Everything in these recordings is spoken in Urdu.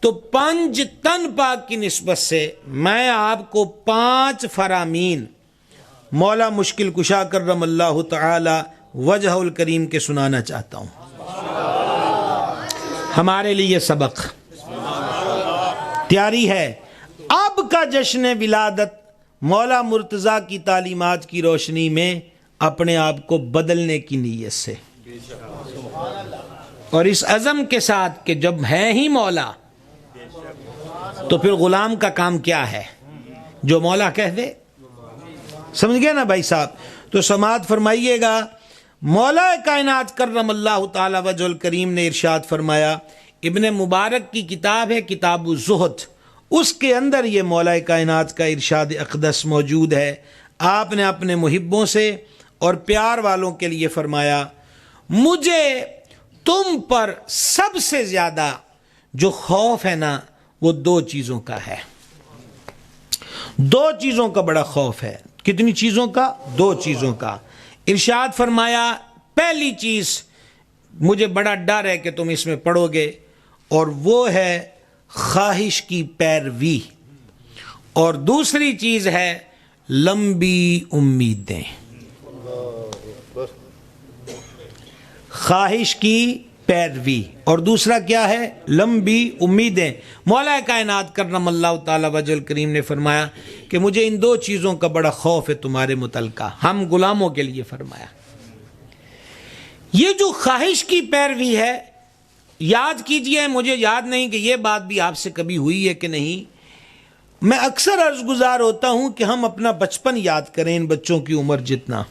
تو 5 تن پاک کی نسبت سے میں آپ کو 5 فرامین مولا مشکل کشا کرم اللہ تعالی وجہ الکریم کے سنانا چاہتا ہوں، ہمارے لیے سبق تیاری ہے۔ اب کا جشن ولادت مولا مرتضیٰ کی تعلیمات کی روشنی میں اپنے آپ کو بدلنے کی نیت سے، اور اس عزم کے ساتھ کہ جب ہے ہی مولا تو پھر غلام کا کام کیا ہے، جو مولا کہہ دے۔ سمجھ گئے نا بھائی صاحب؟ تو سماعت فرمائیے گا، مولا کائنات کرم اللہ تعالی وجہ الکریم نے ارشاد فرمایا، ابن مبارک کی کتاب ہے کتاب الزہد، اس کے اندر یہ مولا کائنات کا ارشاد اقدس موجود ہے۔ آپ نے اپنے محبوں سے اور پیار والوں کے لیے فرمایا، مجھے تم پر سب سے زیادہ جو خوف ہے نا وہ 2 چیزوں کا ہے، 2 چیزوں کا بڑا خوف ہے۔ کتنی چیزوں کا؟ 2 چیزوں کا۔ ارشاد فرمایا، پہلی چیز مجھے بڑا ڈر ہے کہ تم اس میں پڑھو گے، اور وہ ہے خواہش کی پیروی، اور دوسری چیز ہے لمبی امیدیں۔ خواہش کی پیروی اور دوسرا کیا ہے؟ لمبی امیدیں۔ مولا کائنات کرم اللہ تعالی وجہ الکریم نے فرمایا کہ مجھے ان 2 چیزوں کا بڑا خوف ہے تمہارے متعلقہ، ہم غلاموں کے لیے فرمایا۔ یہ جو خواہش کی پیروی ہے، یاد کیجئے، مجھے یاد نہیں کہ یہ بات بھی آپ سے کبھی ہوئی ہے کہ نہیں، میں اکثر عرض گزار ہوتا ہوں کہ ہم اپنا بچپن یاد کریں، ان بچوں کی عمر جتنا،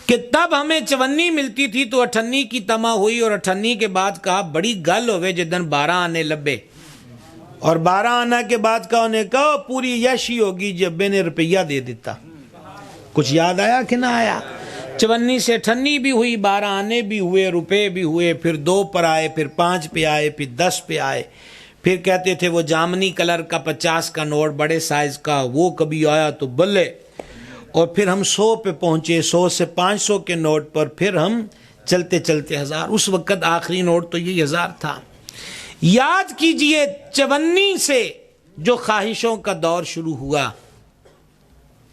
کہ تب ہمیں 54 ملتی تھی تو 58 کی تما ہوئی، اور 58 کے بعد کہا بڑی گل ہوئے جدن 12 آنے لبے، اور 12 آنا کے بعد کہا انہیں کہا پوری یشی ہوگی جب میں نے روپیہ دے دیتا۔ کچھ یاد آیا کہ نہ آیا؟ 54 سے 58 بھی ہوئی، 12 آنے بھی ہوئے، روپے بھی ہوئے، پھر 2 پر آئے، پھر 5 پہ آئے، پھر 10 پہ آئے، پھر کہتے تھے وہ جامنی کلر کا 50 کا نوٹ بڑے سائز کا وہ کبھی آیا تو بلے، اور پھر ہم 100 پہ پہنچے، 100 سے 500 کے نوٹ پر، پھر ہم چلتے چلتے 1000۔ اس وقت آخری نوٹ تو یہ 1000 تھا۔ یاد کیجئے 54 سے جو خواہشوں کا دور شروع ہوا،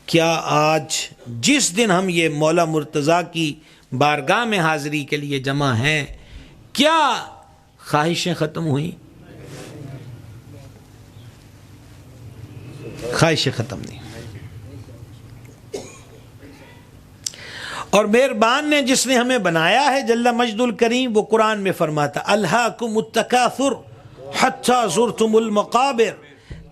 کیا آج جس دن ہم یہ مولا مرتضیٰ کی بارگاہ میں حاضری کے لیے جمع ہیں، کیا خواہشیں ختم ہوئیں؟ خواہشیں ختم نہیں۔ اور مہربان نے جس نے ہمیں بنایا ہے جل مجد الکریم، وہ قرآن میں فرماتا الہاکم التکاثر حتی زرتم المقابر،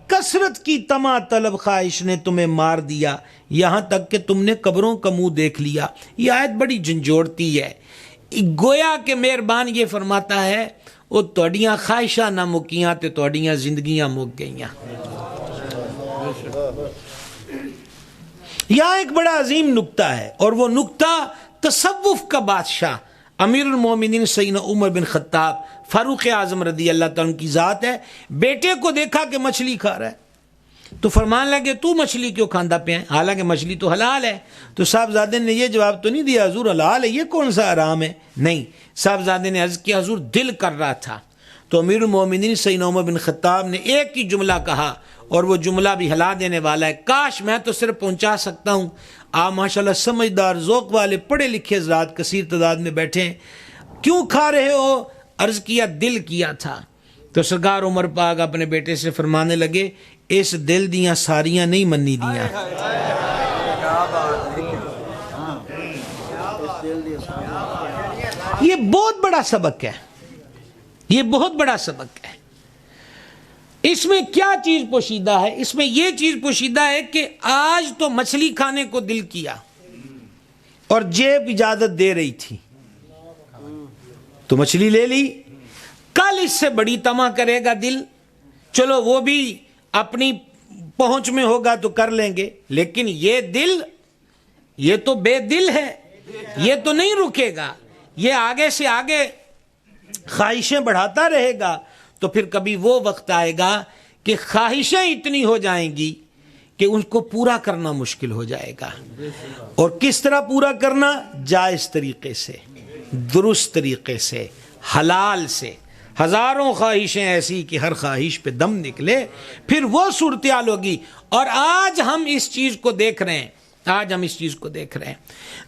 کثرت کی طمع طلب خواہش نے تمہیں مار دیا یہاں تک کہ تم نے قبروں کا منہ دیکھ لیا۔ یہ آیت بڑی جھنجھوڑتی ہے، گویا کہ مہربان یہ فرماتا ہے وہ توڑیاں خواہشاں نہ مکیاں تے توڑیاں زندگیاں مک گئیاں۔ یہاں ایک بڑا عظیم نکتہ ہے، اور وہ نکتہ تصوف کا بادشاہ امیر المومنین سیدنا عمر بن خطاب فاروق اعظم رضی اللہ تعالیٰ کی ذات ہے، بیٹے کو دیکھا کہ مچھلی کھا رہا ہے تو فرمان لگے تو مچھلی کیوں کھاندہ پہ ہیں، حالانکہ مچھلی تو حلال ہے۔ تو صاحبزادے نے یہ جواب تو نہیں دیا حضور حلال ہے، یہ کون سا حرام ہے؟ نہیں، صاحبزادے نے عرض کیا حضور دل کر رہا تھا۔ تو امیر المومنین سیدنا عمر بن خطاب نے ایک ہی جملہ کہا، اور وہ جملہ بھی ہلا دینے والا ہے، کاش میں تو صرف پہنچا سکتا ہوں۔ آپ ماشاءاللہ سمجھدار ذوق والے پڑھے لکھے حضرات کثیر تعداد میں بیٹھے ہیں، کیوں کھا رہے ہو؟ عرض کیا دل کیا تھا۔ تو سرکار عمر پاک اپنے بیٹے سے فرمانے لگے اس دل دیاں ساریاں نہیں منی دیاں۔ یہ بہت بڑا سبق ہے، یہ بہت بڑا سبق ہے۔ اس میں کیا چیز پوشیدہ ہے؟ اس میں یہ چیز پوشیدہ ہے کہ آج تو مچھلی کھانے کو دل کیا اور جیب اجازت دے رہی تھی تو مچھلی لے لی، کل اس سے بڑی طمع کرے گا دل، چلو وہ بھی اپنی پہنچ میں ہوگا تو کر لیں گے، لیکن یہ دل یہ تو بے دل ہے، یہ تو نہیں رکے گا، یہ آگے سے آگے خواہشیں بڑھاتا رہے گا، تو پھر کبھی وہ وقت آئے گا کہ خواہشیں اتنی ہو جائیں گی کہ ان کو پورا کرنا مشکل ہو جائے گا۔ اور کس طرح پورا کرنا؟ جائز طریقے سے، درست طریقے سے، حلال سے، ہزاروں خواہشیں ایسی کہ ہر خواہش پہ دم نکلے، پھر وہ صورتحال ہوگی۔ اور آج ہم اس چیز کو دیکھ رہے ہیں،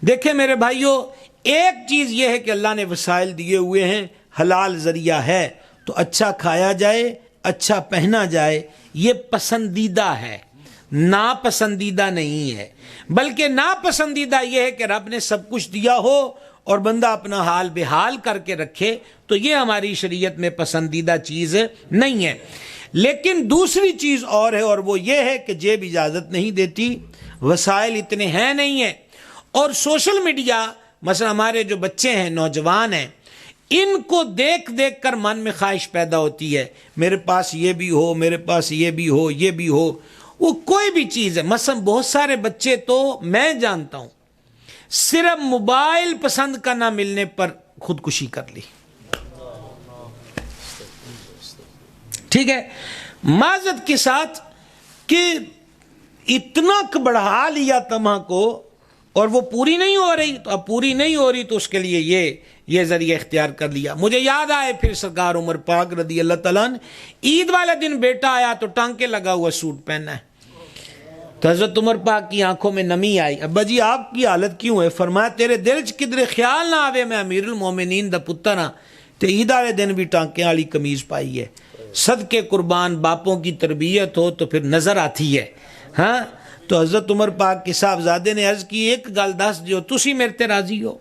دیکھیں میرے بھائیوں، ایک چیز یہ ہے کہ اللہ نے وسائل دیے ہوئے ہیں، حلال ذریعہ ہے تو اچھا کھایا جائے، اچھا پہنا جائے، یہ پسندیدہ ہے، ناپسندیدہ نہیں ہے۔ بلکہ ناپسندیدہ یہ ہے کہ رب نے سب کچھ دیا ہو اور بندہ اپنا حال بے حال کر کے رکھے، تو یہ ہماری شریعت میں پسندیدہ چیز نہیں ہے۔ لیکن دوسری چیز اور ہے، اور وہ یہ ہے کہ جیب اجازت نہیں دیتی، وسائل اتنے ہیں نہیں ہیں، اور سوشل میڈیا مثلا ہمارے جو بچے ہیں، نوجوان ہیں، ان کو دیکھ دیکھ کر من میں خواہش پیدا ہوتی ہے، میرے پاس یہ بھی ہو، میرے پاس یہ بھی ہو، یہ بھی ہو، وہ کوئی بھی چیز ہے۔ مثلا بہت سارے بچے تو میں جانتا ہوں صرف موبائل پسند کا نہ ملنے پر خودکشی کر لی، ٹھیک ہے، معذرت کے ساتھ کہ اتنا بڑھا لیا تمہا کو اور وہ پوری نہیں ہو رہی، تو اب پوری نہیں ہو رہی تو اس کے لیے یہ ذریعہ اختیار کر لیا۔ مجھے یاد آئے پھر سرکار عمر پاک رضی اللہ تعالیٰ عنہ، عید والے دن بیٹا آیا تو ٹانکے لگا ہوا سوٹ پہنا ہے، تو حضرت عمر پاک کی آنکھوں میں نمی آئی، ابا جی آپ کی حالت کیوں ہے؟ فرمایا تیرے دل چ کدھر خیال نہ آوے میں امیر المومنین دا پتر ہاں تے عید والے دن بھی ٹانکے والی قمیض پائی ہے۔ صدقے قربان باپوں کی تربیت ہو تو پھر نظر آتی ہے، ہاں۔ تو حضرت عمر پاک کے صاحبزادے نے عرض کی ایک گل دس جو تسی میرے تے راضی ہو؟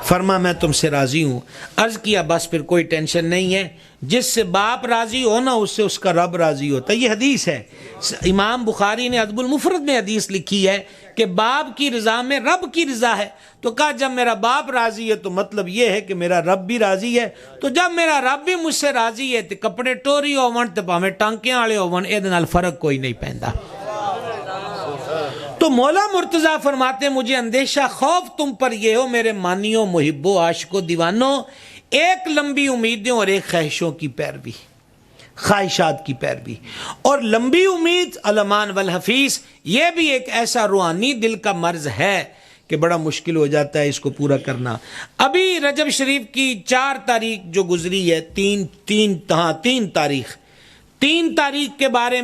فرما میں تم سے راضی ہوں۔ عرض کیا بس پھر کوئی ٹینشن نہیں ہے، جس سے باپ راضی ہو نا اس سے اس کا رب راضی ہوتا ہے۔ یہ حدیث ہے، امام بخاری نے ادب المفرد میں حدیث لکھی ہے کہ باپ کی رضا میں رب کی رضا ہے۔ تو کہا جب میرا باپ راضی ہے تو مطلب یہ ہے کہ میرا رب بھی راضی ہے، تو جب میرا رب بھی مجھ سے راضی ہے تو کپڑے ٹوری ہون تے پاویں ٹانکیاں والے ہون، اے نال فرق کوئی نہیں پیندا۔ تو مولا مرتضیٰ فرماتے ہیں مجھے اندیشہ خوف تم پر یہ ہو میرے مانیوں محبوں عاشقوں دیوانوں، ایک لمبی امیدیں اور ایک خواہشوں کی پیروی، خواہشات کی پیروی۔ اور لمبی امید علمان والحفیظ، یہ بھی ایک ایسا روحانی دل کا مرض ہے کہ بڑا مشکل ہو جاتا ہے اس کو پورا کرنا۔ ابھی رجب شریف کی 4 تاریخ جو گزری ہے، 3 تاریخ کے بارے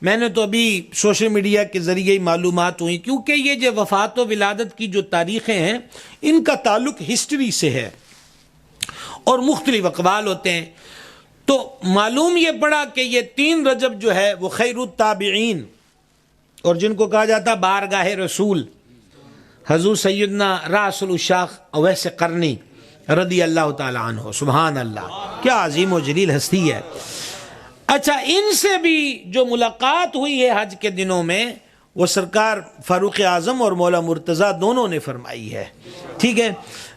میں نے تو ابھی سوشل میڈیا کے ذریعے ہی معلومات ہوئی، کیونکہ یہ جو وفات و ولادت کی جو تاریخیں ہیں ان کا تعلق ہسٹری سے ہے اور مختلف اقوال ہوتے ہیں۔ تو معلوم یہ پڑا کہ یہ 3 رجب جو ہے وہ خیر التابعین، اور جن کو کہا جاتا بارگاہ رسول، حضور سیدنا راس الشاخ اویس قرنی رضی اللہ تعالی عنہ، سبحان اللہ، کیا عظیم و جلیل ہستی ہے۔ اچھا، ان سے بھی جو ملاقات ہوئی ہے حج کے دنوں میں، وہ سرکار فاروق اعظم اور مولا مرتضیٰ دونوں نے فرمائی ہے، ٹھیک ہے۔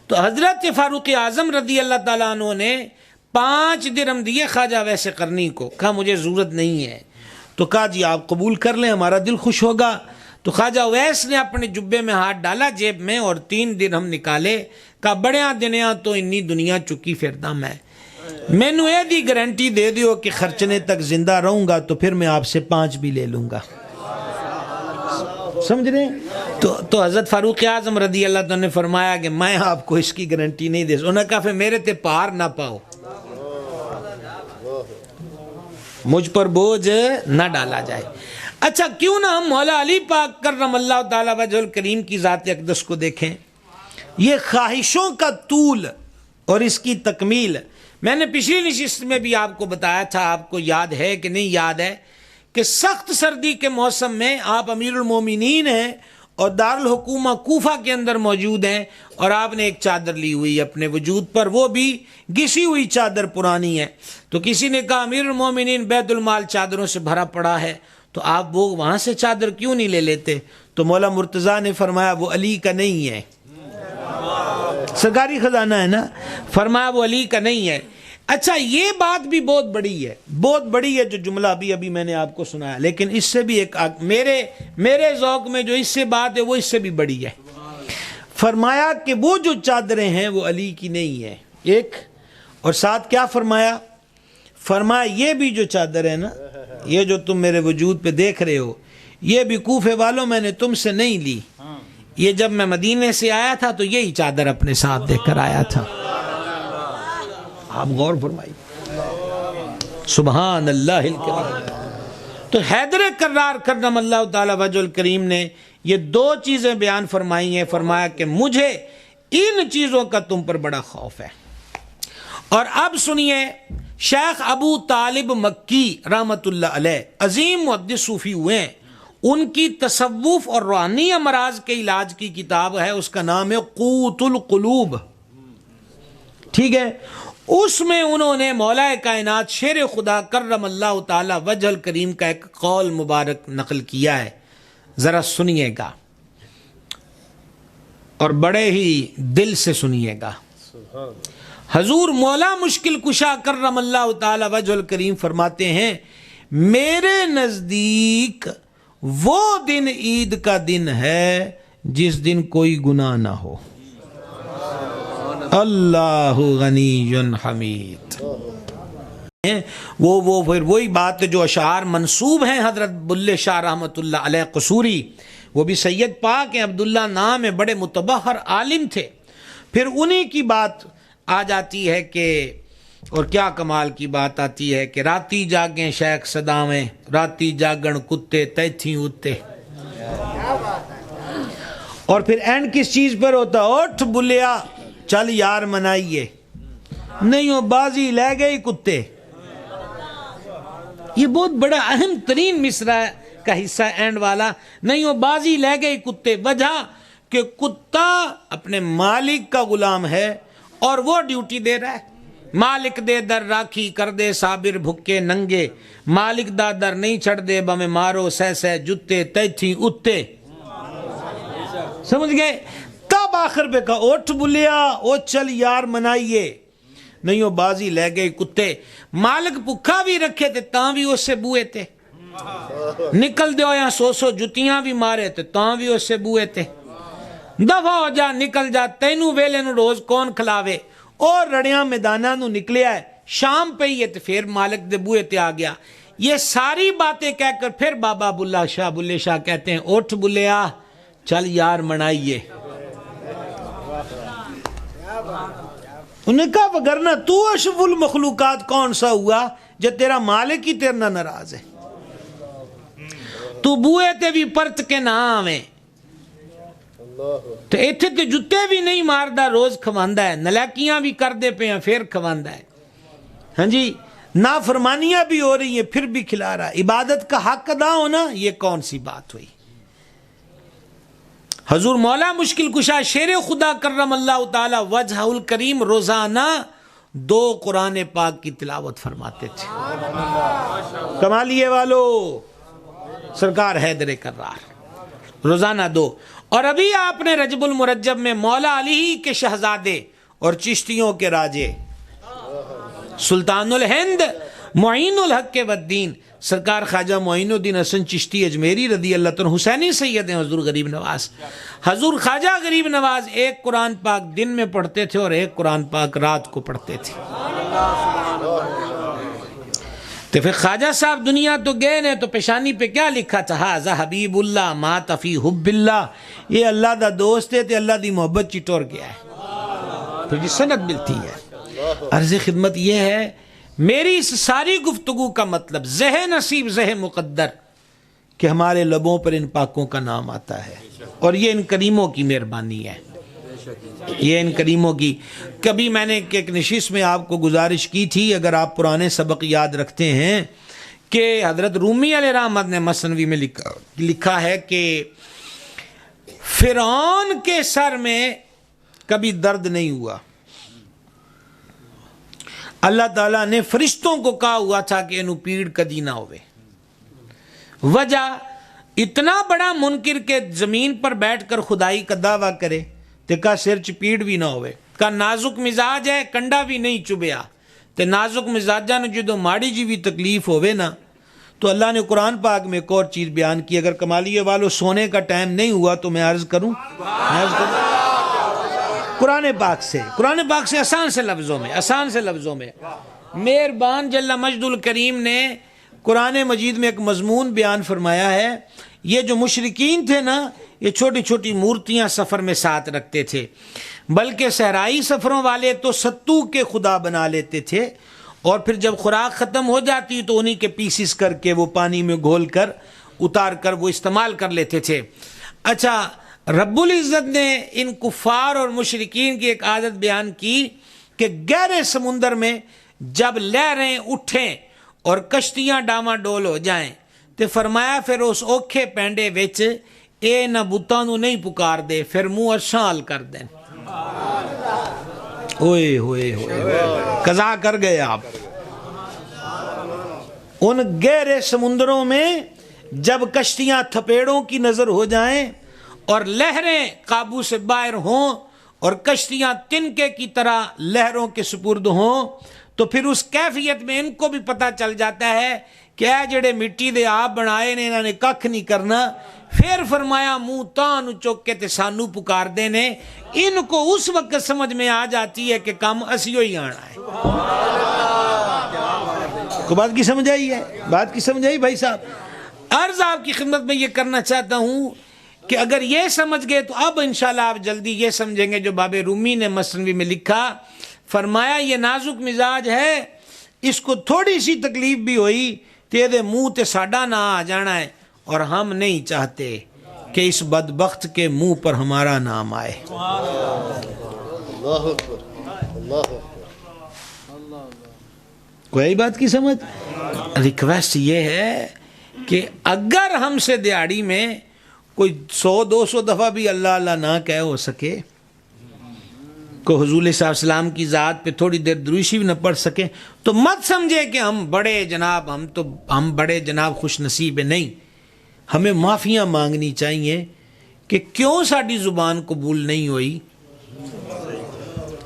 تو حضرت فاروق اعظم رضی اللہ تعالیٰ عنہ نے 5 درہم دیے خواجہ اویس قرنی کو، کہا مجھے ضرورت نہیں ہے، تو کہا جی آپ قبول کر لیں، ہمارا دل خوش ہوگا۔ تو خواجہ اویس نے اپنے جبے میں ہاتھ ڈالا جیب میں اور 3 درہم نکالے، کہا بڑیاں دنیا تو انی دنیا چکی پھردا میں نو اے دی گارنٹی دے دیو کہ خرچنے تک زندہ رہوں گا تو پھر میں آپ سے 5 بھی لے لوں گا، سمجھ رہے ہیں؟ تو حضرت فاروق اعظم رضی اللہ عنہ نے فرمایا کہ میں آپ کو اس کی گارنٹی نہیں دے سکتا۔ انہوں نے کہا پھر میرے تے پار نہ پاؤ، مجھ پر بوجھ نہ ڈالا جائے۔ اچھا، کیوں نہ ہم مولا علی پاک کرم اللہ تعالی وجہ الکریم کی ذات اقدس کو دیکھیں۔ یہ خواہشوں کا طول اور اس کی تکمیل، میں نے پچھلی نشست میں بھی آپ کو بتایا تھا، آپ کو یاد ہے کہ نہیں یاد ہے، کہ سخت سردی کے موسم میں آپ امیر المومنین ہیں اور دارالحکومہ کوفہ کے اندر موجود ہیں، اور آپ نے ایک چادر لی ہوئی اپنے وجود پر، وہ بھی گھسی ہوئی چادر پرانی ہے۔ تو کسی نے کہا امیر المومنین بیت المال چادروں سے بھرا پڑا ہے، تو آپ وہ وہاں سے چادر کیوں نہیں لے لیتے؟ تو مولا مرتضیٰ نے فرمایا وہ علی کا نہیں ہے، سرکاری خزانہ ہے نا، فرمایا وہ علی کا نہیں ہے۔ اچھا، یہ بات بھی بہت بڑی ہے جو جملہ ابھی میں نے آپ کو سنایا، لیکن اس سے بھی ایک میرے ذوق میں جو اس سے بات ہے وہ اس سے بھی بڑی ہے۔ فرمایا کہ وہ جو چادریں ہیں وہ علی کی نہیں ہے، ایک، اور ساتھ کیا فرمایا یہ بھی جو چادر ہے نا، یہ جو تم میرے وجود پہ دیکھ رہے ہو، یہ بھی کوفے والوں میں نے تم سے نہیں لی، یہ جب میں مدینے سے آیا تھا تو یہی چادر اپنے ساتھ دے کر آیا تھا۔ آپ غور فرمائیے، سبحان اللہ الکریم۔ تو حیدر کرار کرم اللہ تعالی وجہ الکریم نے یہ دو چیزیں بیان فرمائی ہیں، فرمایا کہ مجھے ان چیزوں کا تم پر بڑا خوف ہے۔ اور اب سنیے، شیخ ابو طالب مکی رحمت اللہ علیہ عظیم محدث صوفی ہوئے ہیں، ان کی تصوف اور روحانی امراض کے علاج کی کتاب ہے، اس کا نام ہے قوت القلوب، ٹھیک ہے؟ اس میں انہوں نے مولا کائنات شیر خدا کرم اللہ تعالی وجہ الکریم کا ایک قول مبارک نقل کیا ہے، ذرا سنیے گا اور بڑے ہی دل سے سنیے گا۔ حضور مولا مشکل کشا کرم اللہ تعالی وجہ الکریم فرماتے ہیں، میرے نزدیک وہ دن عید کا دن ہے جس دن کوئی گناہ نہ ہو۔ اللہ غنی حمید۔ وہ پھر وہی بات جو اشعار منسوب ہیں حضرت بلے شاہ رحمت اللہ علیہ قصوری، وہ بھی سید پاک ہیں، عبداللہ نام ہے، بڑے متبحر عالم تھے، پھر انہی کی بات آ جاتی ہے کہ، اور کیا کمال کی بات آتی ہے کہ راتی جاگیں شیخ صداویں، راتی جاگن کتے تیتھی اتے، اور پھر اینڈ کس چیز پر ہوتا، اٹھ بلیا چل یار منائیے، نہیں ہو بازی لے گئی کتے۔ یہ بہت بڑا اہم ترین مصرع کا حصہ اینڈ والا، نہیں ہو بازی لے گئی کتے، وجہ کہ کتا اپنے مالک کا غلام ہے اور وہ ڈیوٹی دے رہا ہے، مالک دے در راکھی کر دے صابر بھکے ننگے، مالک دا در نہیں چھڑ دے بمیں مارو سہ سہ جتے تیتھی اتے، سمجھ گئے؟ تب آخر پہ کہا اٹھ بلیا او چل یار منائیے، نہیں ہو بازی لے گئے کتے۔ مالک بھکا بھی رکھے تھے تاں بھی اس سے بوئے تھے، نکل دیو یا سو جتیاں بھی مارے تھے تاں بھی اس سے بوئے تھے، دفع ہو جا نکل جا تینوں ویلے نو روز کون کھلاوے، اور رڑیاں میدانہ نو نکلیا ہے، شام پہ یہ تو پھر مالک دے بوئے تے آ گیا۔ یہ ساری باتیں کہہ کر پھر بابا بلے شاہ کہتے ہیں اٹھ بلیا چل یار منائیے۔ انہوں نے کہا وگرنہ تو اشرف المخلوقات کون سا ہوا جو تیرا مالک ہی تیرنا ناراض ہے، تو بوئے تے بھی پرت کے نہ آویں، تو ایتھے تے جتے بھی نہیں ماردہ روز کھواندہ ہے، نلیکیاں بھی کر دے پہ ہیں پھر کھواندہ ہے، ہاں جی نافرمانیاں بھی ہو رہی ہیں پھر بھی کھلا رہا ہے، عبادت کا حق ادا ہونا یہ کون سی بات ہوئی؟ حضور مولا مشکل کشا شیر خدا کرم اللہ تعالی وجہ الکریم روزانہ 2 قرآن پاک کی تلاوت فرماتے تھے، کمالیے والو سرکار حیدر کرار، روزانہ 2۔ اور ابھی آپ نے رجب المرجب میں مولا علی کے شہزادے اور چشتیوں کے راجے سلطان الہند معین الحق والدین سرکار خواجہ معین الدین حسن چشتی اجمیری رضی اللہ عنہ حسینی سید ہیں، حضور غریب نواز، حضور خواجہ غریب نواز ایک قرآن پاک دن میں پڑھتے تھے اور ایک قرآن پاک رات کو پڑھتے تھے۔ تو پھر خواجہ صاحب دنیا تو گئے نے، تو پیشانی پہ کیا لکھا تھا، ھذا حبیب اللہ مات فی حب اللہ، یہ اللہ دا دوست ہے تے اللہ دی محبت چٹور گیا ہے، پھر جی سند ملتی ہے۔ عرض خدمت یہ ہے میری اس ساری گفتگو کا مطلب زہ نصیب زہ مقدر کہ ہمارے لبوں پر ان پاکوں کا نام آتا ہے، اور یہ ان کریموں کی مہربانی ہے، یہ ان کریموں کی۔ کبھی میں نے ایک نشست میں آپ کو گزارش کی تھی، اگر آپ پرانے سبق یاد رکھتے ہیں، کہ حضرت رومی علیہ رحمت نے مثنوی میں لکھا ہے کہ فرعون کے سر میں کبھی درد نہیں ہوا، اللہ تعالیٰ نے فرشتوں کو کہا ہوا تھا کہ انہوں پیڑ کدی نہ ہوئے، وجہ اتنا بڑا منکر کے زمین پر بیٹھ کر خدائی کا دعویٰ کرے تے کا سر چ پیڑ بھی نہ ہوئے، کا نازک مزاج ہے کنڈا بھی نہیں چبیا، تے نازک مزاجہ نے جدو ماڑی جی بھی تکلیف ہوئے نا، تو اللہ نے قرآن پاک میں ایک اور چیز بیان کی۔ اگر کمالیے والو سونے کا ٹائم نہیں ہوا تو میں عرض کروں قرآن پاک سے آسان سے لفظوں میں مہربان جل مجد الکریم نے قرآن مجید میں ایک مضمون بیان فرمایا ہے۔ یہ جو مشرکین تھے نا، یہ چھوٹی چھوٹی مورتیاں سفر میں ساتھ رکھتے تھے، بلکہ صحرائی سفروں والے تو ستو کے خدا بنا لیتے تھے، اور پھر جب خوراک ختم ہو جاتی تو انہی کے پیسز کر کے وہ پانی میں گھول کر اتار کر وہ استعمال کر لیتے تھے۔ اچھا، رب العزت نے ان کفار اور مشرکین کی ایک عادت بیان کی کہ گہرے سمندر میں جب لہریں اٹھیں اور کشتیاں ڈاما ڈول ہو جائیں تو فرمایا پھر اس اوکھے پینڈے وچ اے نہ بتاں نو نہیں پکار دے، پھر منہ ارشال کر دیں۔ ہوئے ہوئے ہوئے قضا کر گئے آپ۔ ان گہرے سمندروں میں جب کشتیاں تھپیڑوں کی نظر ہو جائیں اور لہریں قابو سے باہر ہوں اور کشتیاں تنکے کی طرح لہروں کے سپرد ہوں، تو پھر اس کیفیت میں ان کو بھی پتہ چل جاتا ہے کہ اے جڑے مٹی دے آپ بنائے نے انہوں نے ککھ نہیں کرنا۔ پھر فرمایا منہ تان چک کے تے سانو پکار دینے۔ ان کو اس وقت سمجھ میں آ جاتی ہے کہ کام اسیو ہی آنا ہے۔ کو بات کی سمجھ آئی ہے؟ بات کی سمجھ آئی بھائی صاحب؟ عرض آپ کی خدمت میں یہ کرنا چاہتا ہوں کہ اگر یہ سمجھ گئے تو اب انشاءاللہ آپ جلدی یہ سمجھیں گے جو باب رومی نے مثنوی میں لکھا، فرمایا یہ نازک مزاج ہے، اس کو تھوڑی سی تکلیف بھی ہوئی تیرے منہ تے ساڈا نہ آ جانا ہے، اور ہم نہیں چاہتے کہ اس بدبخت کے منہ پر ہمارا نام آئے۔ کوئی بات کی سمجھ؟ ریکویسٹ یہ ہے کہ اگر ہم سے دیہڑی میں کوئی 100-200 دفعہ بھی اللہ اللہ نہ کہہ ہو سکے، کو حضور صلی اللہ علیہ وسلم کی ذات پہ تھوڑی دیر دروشی بھی نہ پڑھ سکیں، تو مت سمجھے کہ ہم بڑے جناب ہم بڑے جناب خوش نصیب ہیں۔ نہیں، ہمیں معافیاں مانگنی چاہیے کہ کیوں ساری زبان قبول نہیں ہوئی،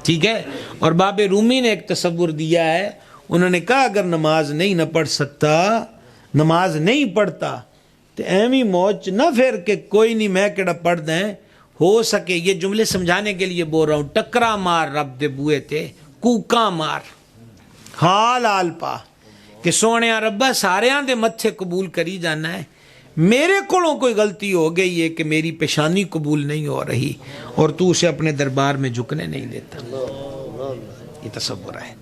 ٹھیک ہے۔ اور باب رومی نے ایک تصور دیا ہے، انہوں نے کہا اگر نماز نہیں نہ پڑھ سکتا، نماز نہیں پڑھتا تو ایمی موج نہ پھر کہ کوئی نہیں میں کیڑا پڑھ دیں، ہو سکے یہ جملے سمجھانے کے لیے بول رہا ہوں، ٹکرا مار رب دے بوئے تے کوکاں مار، حال آل پا کہ سونے ربا ساریاں دے متھے قبول کری جانا ہے، میرے کولوں کوئی غلطی ہو گئی ہے کہ میری پیشانی قبول نہیں ہو رہی اور تو اسے اپنے دربار میں جھکنے نہیں دیتا۔ یہ تصور ہے۔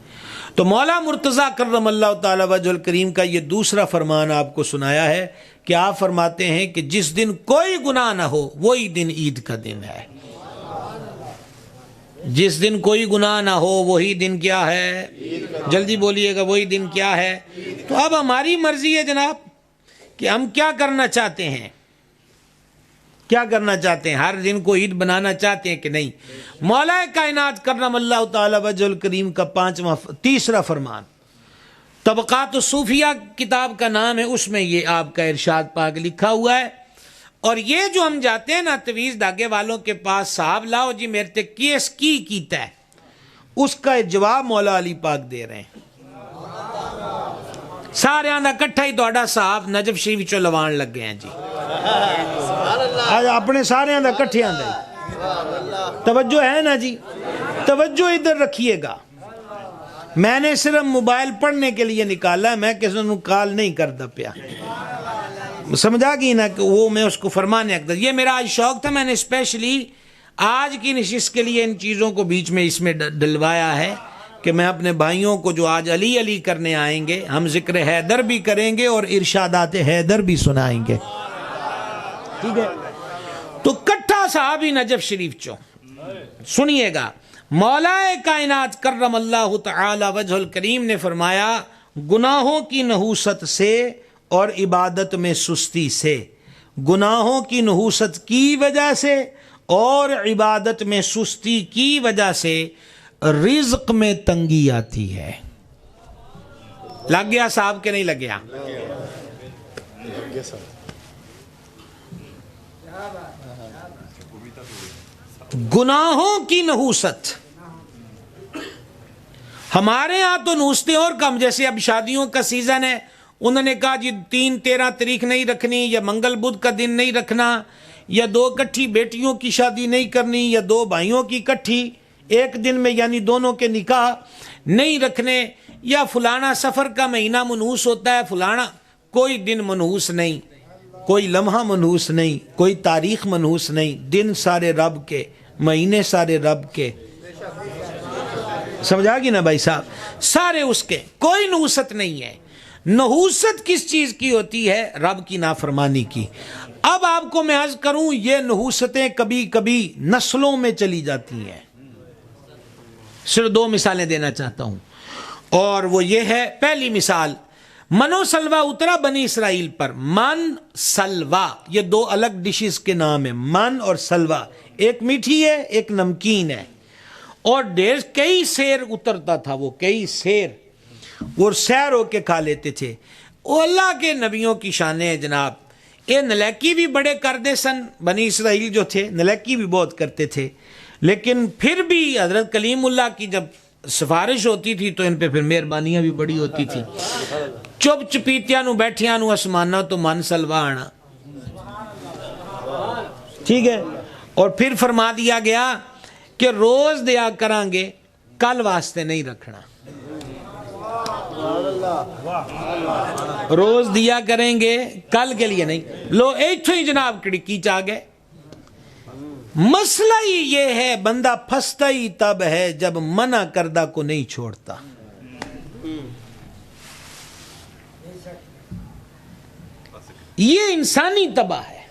تو مولا مرتضیٰ کرم اللہ تعالی وجہ الکریم کا یہ دوسرا فرمان آپ کو سنایا ہے کہ آپ فرماتے ہیں کہ جس دن کوئی گناہ نہ ہو وہی دن عید کا دن ہے۔ جس دن کوئی گناہ نہ ہو وہی دن کیا ہے؟ جلدی بولیے گا، وہی دن کیا ہے؟ تو اب ہماری مرضی ہے جناب کہ ہم کیا کرنا چاہتے ہیں، کیا کرنا چاہتے ہیں، ہر دن کو عید بنانا چاہتے ہیں کہ نہیں۔ مولا کائنات کرم اللہ تعالی وجہ الکریم کا تیسرا فرمان، طبقات الصوفیہ کتاب کا نام ہے، اس میں یہ آپ کا ارشاد پاک لکھا ہوا ہے۔ اور یہ جو ہم جاتے ہیں نا تویز دھاگے والوں کے پاس، صاحب لاؤ جی میرے تے کیس کی کیتا ہے، اس کا جواب مولا علی پاک دے رہے ہیں۔ سارے آندہ کٹھا ہی دوڑا صاحب نجف شریف چو لوان لگ گئے ہیں جی، آج اپنے سارے آندہ کٹھے آندہ توجہ ہے نا جی، توجہ ادھر رکھیے گا۔ میں نے صرف موبائل پڑھنے کے لیے نکالا ہے، میں کسی نے کال نہیں کرتا پیا، سمجھا گئی نا کہ وہ میں اس کو فرمانے اقدر، یہ میرا آج شوق تھا، میں نے اسپیشلی آج کی نشست کے لیے ان چیزوں کو بیچ میں اس میں ڈلوایا ہے کہ میں اپنے بھائیوں کو جو آج علی علی کرنے آئیں گے، ہم ذکر حیدر بھی کریں گے اور ارشادات حیدر بھی سنائیں گے، ٹھیک ہے۔ تو کٹھا صحابی نجف شریف چو سنیے گا، مولا کائنات کرم اللہ تعالی وجہ الکریم نے فرمایا گناہوں کی نحوست سے اور عبادت میں سستی سے، گناہوں کی نحوست کی وجہ سے اور عبادت میں سستی کی وجہ سے رزق میں تنگی آتی ہے۔ لگ گیا صاحب کہ نہیں لگ گیا؟ گناہوں کی نحوست، ہمارے ہاں تو نحوستیں اور کم، جیسے اب شادیوں کا سیزن ہے، انہوں نے کہا جی 3-13 تاریخ نہیں رکھنی، یا منگل بدھ کا دن نہیں رکھنا، یا 2 کٹھی بیٹیوں کی شادی نہیں کرنی، یا 2 بھائیوں کی کٹھی ایک دن میں یعنی دونوں کے نکاح نہیں رکھنے، یا فلانا سفر کا مہینہ منحوس ہوتا ہے، فلانا کوئی دن منحوس نہیں، کوئی لمحہ منحوس نہیں، کوئی تاریخ منحوس نہیں، دن سارے رب کے مہینے سارے رب کے، سمجھا گی نا بھائی صاحب، سارے اس کے، کوئی نحوست نہیں ہے۔ نحوست کس چیز کی ہوتی ہے؟ رب کی نافرمانی کی۔ اب آپ کو میں عرض کروں، یہ نحوستیں کبھی کبھی نسلوں میں چلی جاتی ہیں۔ صرف 2 مثالیں دینا چاہتا ہوں، اور وہ یہ ہے، پہلی مثال، من و سلوا اترا بنی اسرائیل پر۔ من، سلوا، یہ 2 الگ ڈشز کے نام ہیں، من اور سلوا، ایک میٹھی ہے ایک نمکین ہے، اور کئی سیر اترتا تھا، وہ کئی سیر، وہ سیر ہو کے کھا لیتے تھے۔ وہ اللہ کے نبیوں کی شانیں ہیں جناب۔ یہ نلیکی بھی بڑے کردے سن، بنی اسرائیل جو تھے نلیکی بھی بہت کرتے تھے، لیکن پھر بھی حضرت کلیم اللہ کی جب سفارش ہوتی تھی تو ان پہ پھر مہربانیاں بھی بڑی ہوتی تھی۔ چپ چپیتیاں نو بیٹھیاں نو اسمانہ تو من سلوا آنا، ٹھیک ہے۔ اور پھر فرما دیا گیا کہ روز دیا کریں گے، کل واسطے نہیں رکھنا، روز دیا کریں گے کل کے لیے نہیں۔ لو ایتھو ہی جناب کڑکی چاہ گئے۔ مسئلہ ہی یہ ہے، بندہ پھنستا ہی تب ہے جب منع کردہ کو نہیں چھوڑتا۔ یہ انسانی طبع ہے،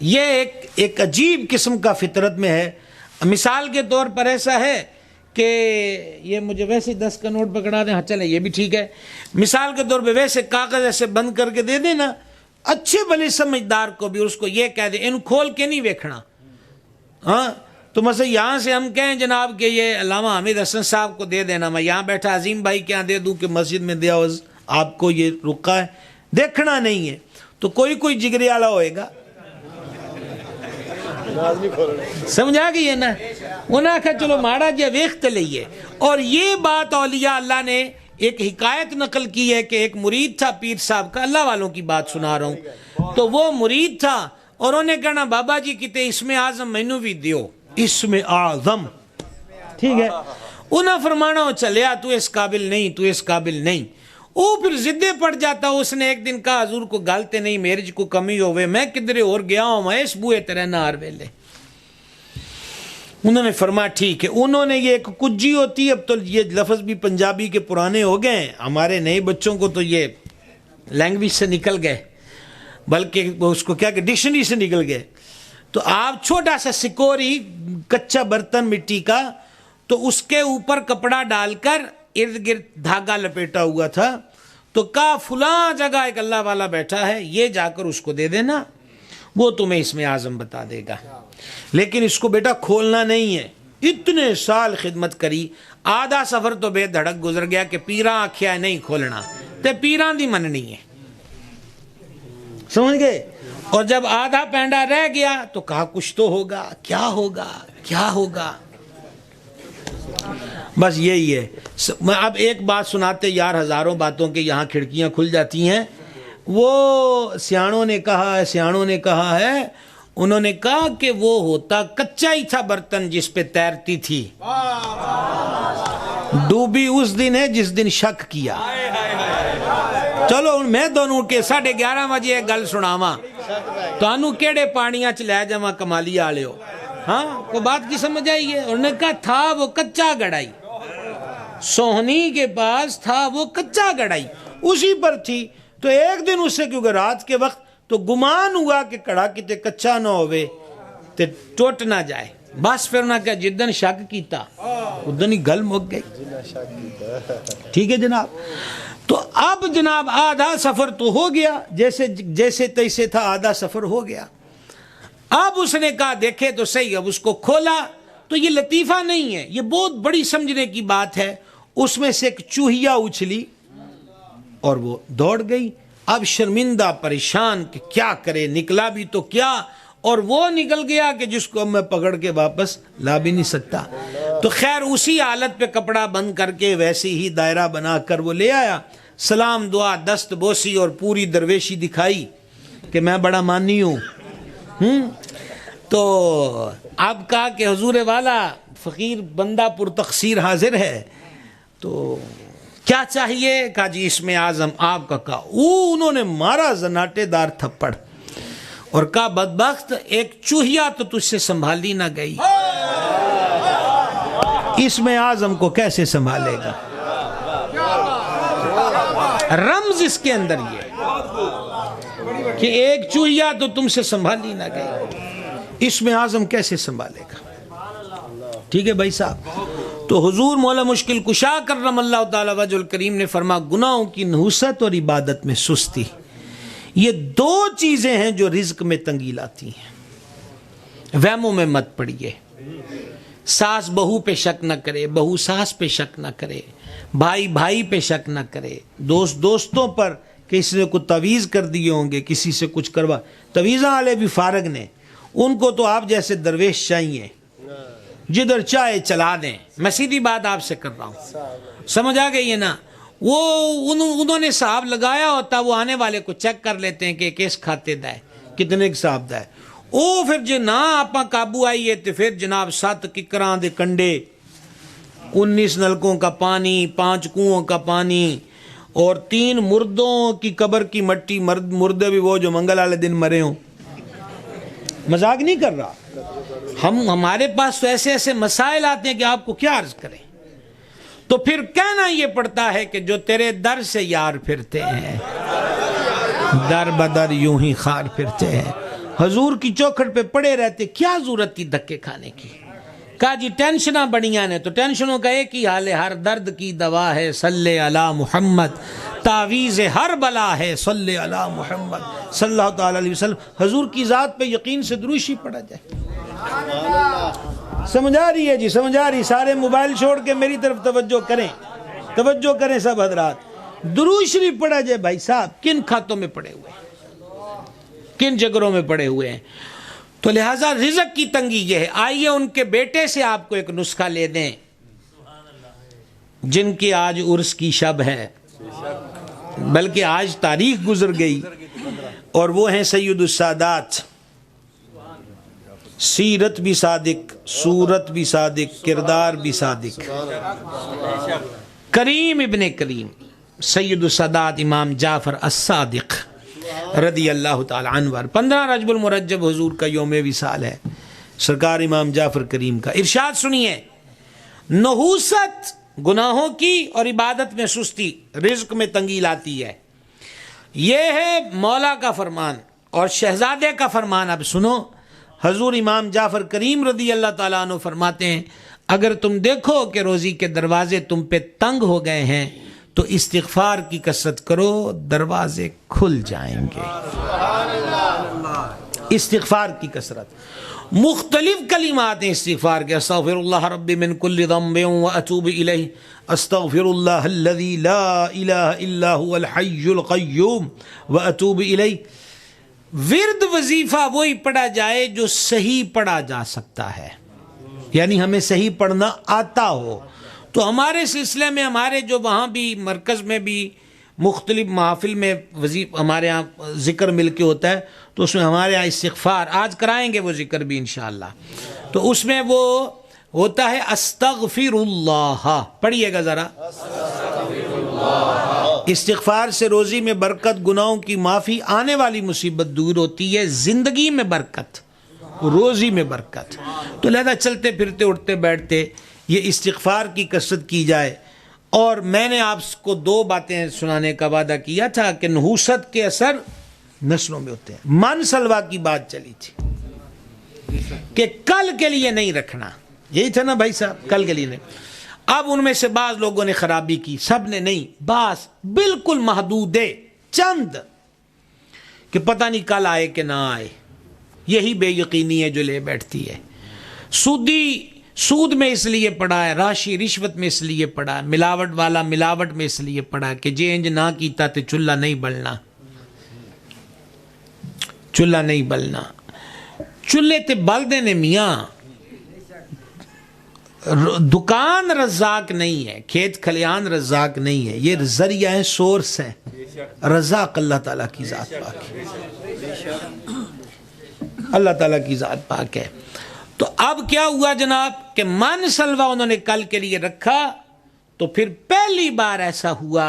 یہ ایک عجیب قسم کا فطرت میں ہے۔ مثال کے طور پر ایسا ہے کہ یہ مجھے ویسے 10 کا نوٹ پکڑا دیں، ہاں چلیں یہ بھی ٹھیک ہے۔ مثال کے طور پہ ویسے کاغذ ایسے بند کر کے دے دینا اچھے بھلے سمجھدار کو بھی، اس کو یہ کہہ دیں ان کھول کے نہیں ویکھنا، ہاں تو مثلا یہاں سے ہم کہیں جناب کہ یہ علامہ حامد حسن صاحب کو دے دینا، میں یہاں بیٹھا عظیم بھائی کیا دے دوں کہ مسجد میں دیا آپ کو یہ رکا ہے، دیکھنا نہیں ہے تو کوئی جگری والا ہوئے گا، سمجھا گئی ہے نا؟ انہوں نے کہا چلو ماڑا جی ویخت لئیے۔ اور یہ بات اولیاء اللہ نے ایک حکایت نقل کی ہے کہ ایک مرید تھا پیر صاحب کا، اللہ والوں کی بات سنا رہا ہوں، تو وہ مرید تھا اور انہوں نے کہنا بابا جی کتے اسم اعظم مینوں بھی دیو، اسم اعظم، ٹھیک ہے۔ انہوں نے فرمانا ہو چلیا تو اس قابل نہیں، تو اس قابل نہیں۔ وہ پھر زدے پڑ جاتا، اس نے ایک دن کہا حضور کو گالتے نہیں، میرے کو کمی ہوئے، میں کدھرے اور گیا ہوں، میں اس بوئے تیرے نار ویلے۔ انہوں نے فرمایا ٹھیک ہے۔ انہوں نے یہ ایک کجی ہوتی ہے، اب تو یہ لفظ بھی پنجابی کے پرانے ہو گئے ہیں، ہمارے نئے بچوں کو تو یہ لینگویج سے نکل گئے، بلکہ اس کو کیا کہ ڈکشنری سے نکل گئے۔ تو آپ چھوٹا سا سکوری کچا برتن مٹی کا، تو اس کے اوپر کپڑا ڈال کر ارد گرد دھاگا لپیٹا ہوا تھا، تو کہا فلاں جگہ ایک اللہ والا بیٹھا ہے، یہ جا کر اس کو دے دینا، وہ تمہیں اسم اعظم بتا دے گا، لیکن اس کو بیٹا کھولنا نہیں ہے۔ اتنے سال خدمت کری، آدھا سفر تو بے دھڑک گزر گیا کہ پیراں آکھیا ہے نہیں کھولنا، تے پیراں دی مننی ہے، سمجھ گئے؟ اور جب آدھا پینڈا رہ گیا تو کہا کچھ تو ہوگا، کیا ہوگا کیا ہوگا؟ بس یہی ہے۔ میں اب ایک بات سناتے یار، ہزاروں باتوں کے یہاں کھڑکیاں کھل جاتی ہیں۔ وہ سیاڑوں نے کہا ہے، انہوں نے کہا کہ وہ ہوتا کچا ہی تھا برتن جس پہ تیرتی تھی، ڈوبی اس دن ہے جس دن شک کیا۔ چلو میں دونوں کے 11:30 بجے ایک گل سناواں، تانوں کیڑے پانیاں چ لے جاواں کمالی والے ہو، ہاں کو بات کی سمجھ آئی ہے؟ انہوں نے کہا تھا وہ کچا گڑائی، سوہنی کے پاس تھا وہ کچا گڑائی، اسی پر تھی، تو ایک دن اسے کیونکہ رات کے وقت تو گمان ہوا کہ کڑا کتے کچا نہ ہوئے تے ٹوٹ نہ جائے، بس پھر انہوں نے کہا جدن شک کیتا ادن ہی گل مک گئی، ٹھیک ہے جناب۔ تو اب جناب آدھا سفر تو ہو گیا، جیسے تیسے تھا آدھا سفر ہو گیا۔ اب اس نے کہا دیکھے تو صحیح، اب اس کو کھولا تو یہ لطیفہ نہیں ہے، یہ بہت بڑی سمجھنے کی بات ہے۔ اس میں سے ایک چوہیا اچھلی اور وہ دوڑ گئی۔ اب شرمندہ پریشان کہ کیا کرے، نکلا بھی تو کیا، اور وہ نکل گیا کہ جس کو میں پکڑ کے واپس لا بھی نہیں سکتا۔ تو خیر اسی حالت پہ کپڑا بند کر کے ویسے ہی دائرہ بنا کر وہ لے آیا، سلام دعا دست بوسی اور پوری درویشی دکھائی کہ میں بڑا مانی ہوں۔ تو آپ کہا کہ حضور والا فقیر بندہ پر تقصیر حاضر ہے، تو کیا چاہیے؟ کہا جی اسم اعظم آپ کا کہا۔ انہوں نے مارا زناٹے دار تھپڑ، اور کہا بدبخت ایک چوہیا تو تجھ سے سنبھالی نہ گئی، اسم اعظم کو کیسے سنبھالے گا؟ رمز اس کے اندر یہ کہ ایک چوہیا تو تم سے سنبھالی نہ گئی، اسم اعظم کیسے سنبھالے گا؟ ٹھیک ہے بھائی صاحب. تو حضور مولا مشکل کشا کرم اللہ تعالی وجہ الکریم نے فرما گناہوں کی نحوست اور عبادت میں سستی، یہ دو چیزیں ہیں جو رزق میں تنگی لاتی ہیں. وہموں میں مت پڑیے، ساس بہو پہ شک نہ کرے، بہو ساس پہ شک نہ کرے، بھائی بھائی پہ شک نہ کرے، دوست دوستوں پر کسی نے کچھ تعویذ کر دیے ہوں گے، کسی سے کچھ کروا، تعویذاں والے بھی فارغ نے، ان کو تو آپ جیسے درویش چاہیے، جدھر چاہے چلا دیں. میں سیدھی بات آپ سے کر رہا ہوں، سمجھ آ گئی ہے نا؟ وہ انہوں نے صاحب لگایا ہوتا، وہ آنے والے کو چیک کر لیتے ہیں کہ کیس کھاتے دا ہے، کتنے صاحب دا ہے. او پھر جے نہ آپ قابو آئیے تو پھر جناب 7 ککراں دے کنڈے، 19 نلکوں کا پانی، 5 کنووں کا پانی، اور 3 مردوں کی قبر کی مٹی، مردے بھی وہ جو منگل والے دن مرے ہوں. مذاق نہیں کر رہا. ہمارے پاس تو ایسے ایسے مسائل آتے ہیں کہ آپ کو کیا عرض کریں. تو پھر کہنا یہ پڑتا ہے کہ جو تیرے در سے یار پھرتے ہیں، در بدر یوں ہی خار پھرتے ہیں. حضور کی چوکھٹ پہ پڑے رہتے، کیا ضرورت تھی دھکے کھانے کی؟ کہا جی ٹینشناں بڑیاں نے، تو ٹینشنوں کا ایک ہی حال ہے، ہر درد کی دوا ہے صلی علی محمد، تعویذ ہر بلا ہے صلی علی محمد صلی اللہ تعالی علیہ وسلم. حضور کی ذات پہ یقین سے دروشی پڑا جائے. سمجھ آ رہی ہے جی؟ سمجھ آ رہی؟ سارے موبائل چھوڑ کے میری طرف توجہ کریں، توجہ کریں سب حضرات. درود شریف پڑھا جائے بھائی صاحب. کن کھاتوں میں پڑے ہوئے ہیں، کن جگروں میں پڑے ہوئے ہیں. تو لہٰذا رزق کی تنگی یہ ہے. آئیے ان کے بیٹے سے آپ کو ایک نسخہ لے دیں جن کی آج عرس کی شب ہے، بلکہ آج تاریخ گزر گئی، اور وہ ہیں سید السادات. سیرت بھی صادق، صورت بھی صادق، کردار بھی صادق. کریم ابن کریم سید السادات امام جعفر الصادق رضی اللہ تعالی عنہ. 15 رجب المرجب حضور کا یوم وصال ہے سرکار امام جعفر کریم کا. ارشاد سنیے، نحوست گناہوں کی اور عبادت میں سستی رزق میں تنگی لاتی ہے. یہ ہے مولا کا فرمان اور شہزادے کا فرمان. اب سنو، حضور امام جعفر کریم رضی اللہ تعالیٰ عنہ فرماتے ہیں اگر تم دیکھو کہ روزی کے دروازے تم پہ تنگ ہو گئے ہیں تو استغفار کی کثرت کرو، دروازے کھل جائیں گے. استغفار کی کثرت، مختلف کلمات ہیں استغفار کے. استغفر اللہ ربی من کل ذنب واتوب الیہ، استغفر اللہ الذی لا الہ الا هو الحی القیوم واتوب الیہ. ورد وظیفہ وہی پڑھا جائے جو صحیح پڑھا جا سکتا ہے، یعنی ہمیں صحیح پڑھنا آتا ہو. تو ہمارے سلسلے میں ہمارے جو وہاں بھی مرکز میں بھی مختلف محافل میں ہمارے ہاں ذکر مل کے ہوتا ہے، تو اس میں ہمارے ہاں استغفار آج کرائیں گے وہ ذکر بھی انشاءاللہ. تو اس میں وہ ہوتا ہے استغفر اللہ. پڑھیے گا ذرا. استغفار سے روزی میں برکت، گناہوں کی معافی، آنے والی مصیبت دور ہوتی ہے، زندگی میں برکت، روزی میں برکت. تو لہذا چلتے پھرتے اٹھتے بیٹھتے یہ استغفار کی کثرت کی جائے. اور میں نے آپ کو 2 باتیں سنانے کا وعدہ کیا تھا کہ نحوست کے اثر نسلوں میں ہوتے ہیں. من سلوا کی بات چلی تھی کہ کل کے لیے نہیں رکھنا، یہی تھا نا بھائی صاحب، کل کے لیے نہیں. اب ان میں سے بعض لوگوں نے خرابی کی، سب نے نہیں، بعض بالکل محدود ہے، چند کہ پتہ نہیں کل آئے کہ نہ آئے. یہی بے یقینی ہے جو لے بیٹھتی ہے. سود میں اس لیے پڑا ہے، راشی رشوت میں اس لیے پڑا ہے، ملاوٹ والا ملاوٹ میں اس لیے پڑا ہے کہ جے انج نہ کیتا تے چولہا نہیں بلنا، چولہا نہیں بلنا. چولہے تے بل دینے میاں. دکان رزاق نہیں ہے، کھیت کھلیان رزاق نہیں ہے، یہ ذریعہ ہے، سورس ہے. رزاق اللہ تعالیٰ کی ذات پاک ہے، اللہ تعالیٰ کی ذات پاک ہے. تو اب کیا ہوا جناب کہ من سلوا انہوں نے کل کے لیے رکھا، تو پھر پہلی بار ایسا ہوا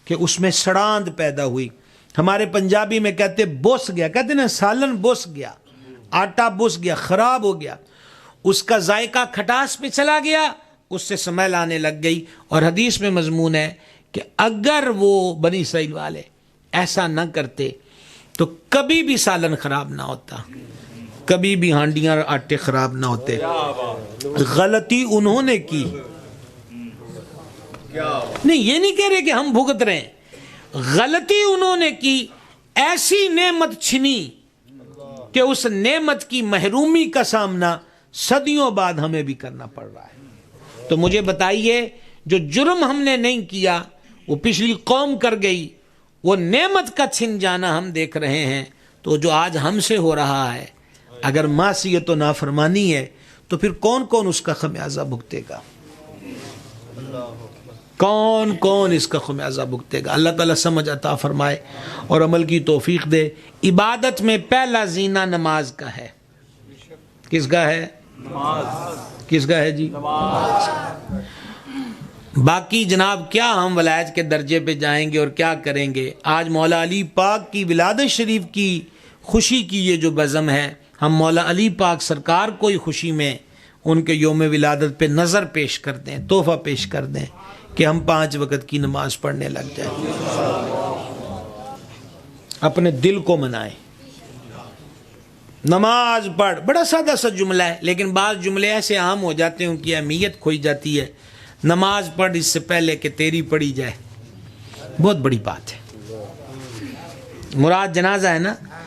کہ اس میں سڑاند پیدا ہوئی. ہمارے پنجابی میں کہتے بوس گیا، کہتے نا سالن بوس گیا، آٹا بوس گیا، خراب ہو گیا، اس کا ذائقہ کھٹاس پہ چلا گیا، اس سے سمیل آنے لگ گئی. اور حدیث میں مضمون ہے کہ اگر وہ بنی اسرائیل والے ایسا نہ کرتے تو کبھی بھی سالن خراب نہ ہوتا، کبھی بھی ہانڈیاں اور آٹے خراب نہ ہوتے. غلطی انہوں نے کی، نہیں یہ نہیں کہہ رہے کہ ہم بھگت رہے ہیں، غلطی انہوں نے کی، ایسی نعمت چھنی کہ اس نعمت کی محرومی کا سامنا صدیوں بعد ہمیں بھی کرنا پڑ رہا ہے. تو مجھے بتائیے، جو جرم ہم نے نہیں کیا وہ پچھلی قوم کر گئی، وہ نعمت کا چھن جانا ہم دیکھ رہے ہیں. تو جو آج ہم سے ہو رہا ہے، اگر معصیت و نافرمانی ہے تو پھر کون کون اس کا خمیازہ بھگتے گا؟ کون کون اس کا خمیازہ بھگتے گا؟ اللہ تعالیٰ سمجھ عطا فرمائے اور عمل کی توفیق دے. عبادت میں پہلا زینہ نماز کا ہے. کس کا ہے؟ کس کا ہے جی؟ باقی جناب کیا ہم ولایت کے درجے پہ جائیں گے اور کیا کریں گے؟ آج مولا علی پاک کی ولادت شریف کی خوشی کی یہ جو بزم ہے، ہم مولا علی پاک سرکار کو ہی خوشی میں ان کے یوم ولادت پہ نظر پیش کر دیں، تحفہ پیش کر دیں کہ ہم 5 وقت کی نماز پڑھنے لگ جائیں. اپنے دل کو منائیں، نماز پڑھ. بڑا سادہ سا جملہ ہے، لیکن بعض جملے ایسے عام ہو جاتے ہیں ان کی اہمیت کھوئی جاتی ہے. نماز پڑھ اس سے پہلے کہ تیری پڑھی جائے، بہت بڑی بات ہے. مراد جنازہ ہے نا،